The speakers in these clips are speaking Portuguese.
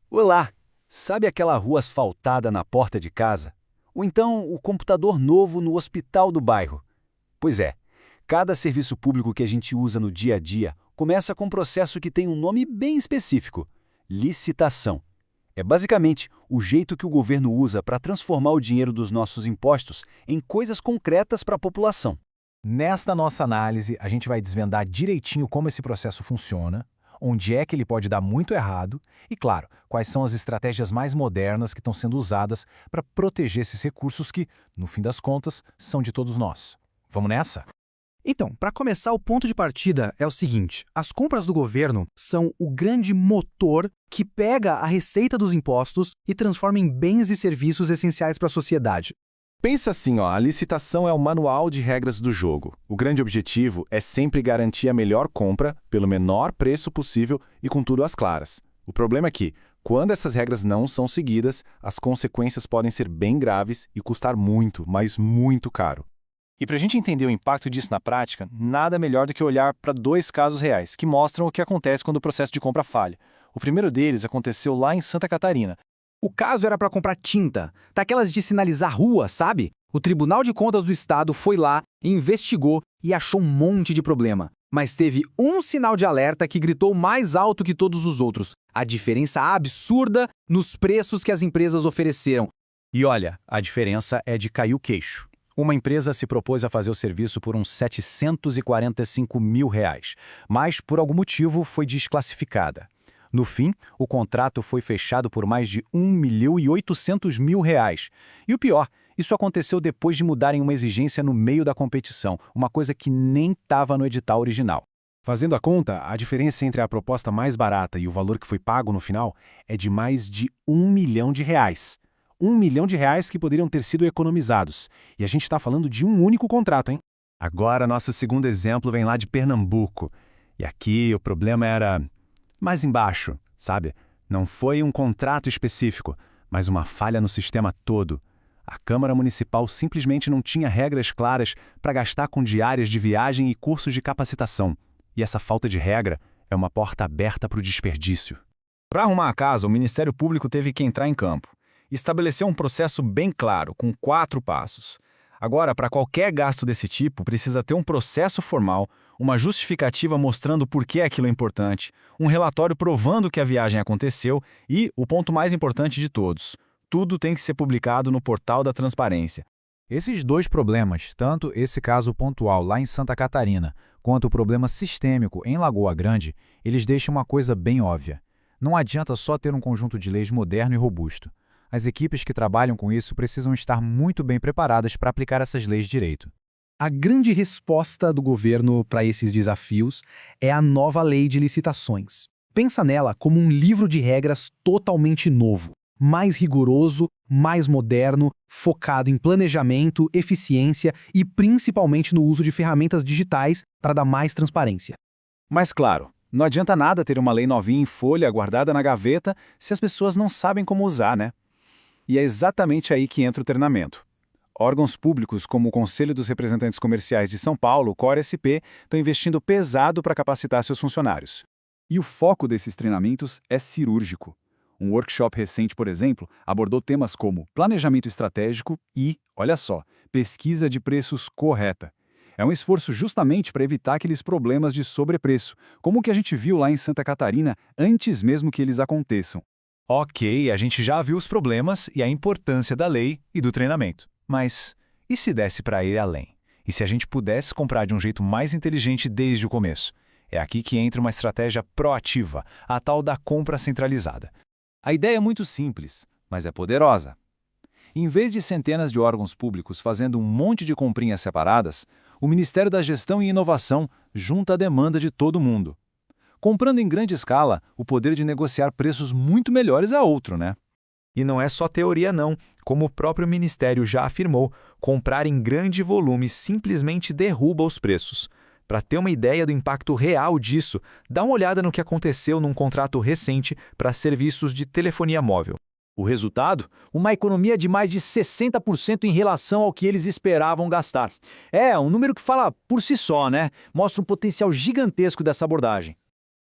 Olá! Sabe aquela rua asfaltada na porta de casa? Ou então o computador novo no hospital do bairro? Pois é, cada serviço público que a gente usa no dia a dia começa com um processo que tem um nome bem específico: licitação. É basicamente o jeito que o governo usa para transformar o dinheiro dos nossos impostos em coisas concretas para a população. Nesta nossa análise, a gente vai desvendar direitinho como esse processo funciona, onde é que ele pode dar muito errado e, claro, quais são as estratégias mais modernas que estão sendo usadas para proteger esses recursos que, no fim das contas, são de todos nós. Vamos nessa? Então, para começar, o ponto de partida é o seguinte: as compras do governo são o grande motor que pega a receita dos impostos e transforma em bens e serviços essenciais para a sociedade. Pensa assim, a licitação é o manual de regras do jogo. O grande objetivo é sempre garantir a melhor compra pelo menor preço possível e com tudo às claras. O problema é que, quando essas regras não são seguidas, as consequências podem ser bem graves e custar muito, mas muito caro. E para a gente entender o impacto disso na prática, nada melhor do que olhar para dois casos reais que mostram o que acontece quando o processo de compra falha. O primeiro deles aconteceu lá em Santa Catarina. O caso era para comprar tinta, daquelas de sinalizar rua, sabe? O Tribunal de Contas do Estado foi lá, investigou e achou um monte de problema. Mas teve um sinal de alerta que gritou mais alto que todos os outros: a diferença absurda nos preços que as empresas ofereceram. E olha, a diferença é de cair o queixo. Uma empresa se propôs a fazer o serviço por uns R$ 745 mil, mas por algum motivo foi desclassificada. No fim, o contrato foi fechado por mais de R$ 1.800.000. E o pior, isso aconteceu depois de mudarem uma exigência no meio da competição, uma coisa que nem estava no edital original. Fazendo a conta, a diferença entre a proposta mais barata e o valor que foi pago no final é de mais de R$ 1 milhão. R$ 1 milhão que poderiam ter sido economizados. E a gente está falando de um único contrato, hein? Agora, nosso segundo exemplo vem lá de Pernambuco. E aqui o problema era mais embaixo, sabe? Não foi um contrato específico, mas uma falha no sistema todo. A Câmara Municipal simplesmente não tinha regras claras para gastar com diárias de viagem e cursos de capacitação. E essa falta de regra é uma porta aberta para o desperdício. Para arrumar a casa, o Ministério Público teve que entrar em campo. Estabeleceu um processo bem claro, com 4 passos. Agora, para qualquer gasto desse tipo, precisa ter um processo formal, uma justificativa mostrando por que aquilo é importante, um relatório provando que a viagem aconteceu e, o ponto mais importante de todos, tudo tem que ser publicado no portal da transparência. Esses dois problemas, tanto esse caso pontual lá em Santa Catarina, quanto o problema sistêmico em Lagoa Grande, eles deixam uma coisa bem óbvia. Não adianta só ter um conjunto de leis moderno e robusto. As equipes que trabalham com isso precisam estar muito bem preparadas para aplicar essas leis direito. A grande resposta do governo para esses desafios é a nova lei de licitações. Pensa nela como um livro de regras totalmente novo, mais rigoroso, mais moderno, focado em planejamento, eficiência e principalmente no uso de ferramentas digitais para dar mais transparência. Mas claro, não adianta nada ter uma lei novinha em folha guardada na gaveta se as pessoas não sabem como usar, né? E é exatamente aí que entra o treinamento. Órgãos públicos como o Conselho dos Representantes Comerciais de São Paulo, CORE-SP, estão investindo pesado para capacitar seus funcionários. E o foco desses treinamentos é cirúrgico. Um workshop recente, por exemplo, abordou temas como planejamento estratégico e, olha só, pesquisa de preços correta. É um esforço justamente para evitar aqueles problemas de sobrepreço, como o que a gente viu lá em Santa Catarina antes mesmo que eles aconteçam. Ok, a gente já viu os problemas e a importância da lei e do treinamento. Mas e se desse para ir além? E se a gente pudesse comprar de um jeito mais inteligente desde o começo? É aqui que entra uma estratégia proativa, a tal da compra centralizada. A ideia é muito simples, mas é poderosa. Em vez de centenas de órgãos públicos fazendo um monte de comprinhas separadas, o Ministério da Gestão e Inovação junta a demanda de todo mundo. Comprando em grande escala, o poder de negociar preços muito melhores é outro, né? E não é só teoria não, como o próprio Ministério já afirmou, comprar em grande volume simplesmente derruba os preços. Para ter uma ideia do impacto real disso, dá uma olhada no que aconteceu num contrato recente para serviços de telefonia móvel. O resultado? Uma economia de mais de 60% em relação ao que eles esperavam gastar. É um número que fala por si só, né? Mostra um potencial gigantesco dessa abordagem.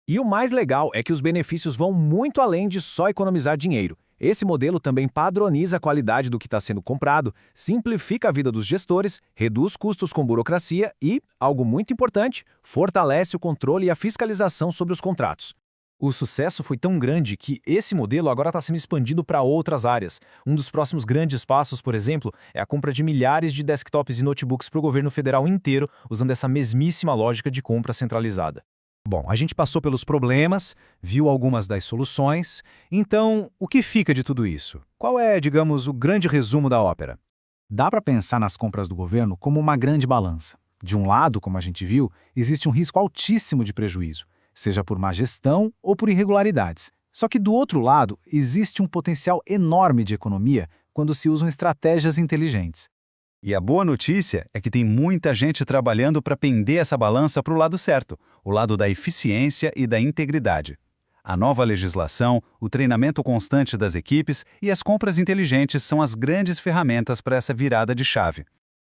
E o mais legal é que os benefícios vão muito além de só economizar dinheiro. Esse modelo também padroniza a qualidade do que está sendo comprado, simplifica a vida dos gestores, reduz custos com burocracia e, algo muito importante, fortalece o controle e a fiscalização sobre os contratos. O sucesso foi tão grande que esse modelo agora está sendo expandido para outras áreas. Um dos próximos grandes passos, por exemplo, é a compra de milhares de desktops e notebooks para o governo federal inteiro, usando essa mesmíssima lógica de compra centralizada. Bom, a gente passou pelos problemas, viu algumas das soluções, então o que fica de tudo isso? Qual é, digamos, o grande resumo da ópera? Dá para pensar nas compras do governo como uma grande balança. De um lado, como a gente viu, existe um risco altíssimo de prejuízo, seja por má gestão ou por irregularidades. Só que do outro lado, existe um potencial enorme de economia quando se usam estratégias inteligentes. E a boa notícia é que tem muita gente trabalhando para pender essa balança para o lado certo, o lado da eficiência e da integridade. A nova legislação, o treinamento constante das equipes e as compras inteligentes são as grandes ferramentas para essa virada de chave.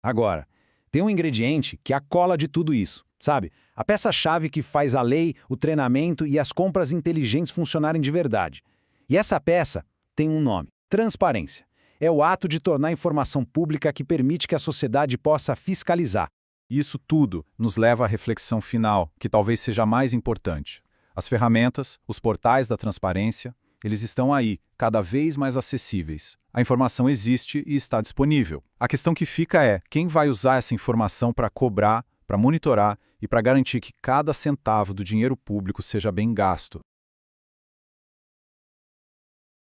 Agora, tem um ingrediente que é a cola de tudo isso, sabe? A peça-chave que faz a lei, o treinamento e as compras inteligentes funcionarem de verdade. E essa peça tem um nome: transparência. É o ato de tornar a informação pública que permite que a sociedade possa fiscalizar. Isso tudo nos leva à reflexão final, que talvez seja a mais importante. As ferramentas, os portais da transparência, eles estão aí, cada vez mais acessíveis. A informação existe e está disponível. A questão que fica é quem vai usar essa informação para cobrar, para monitorar e para garantir que cada centavo do dinheiro público seja bem gasto.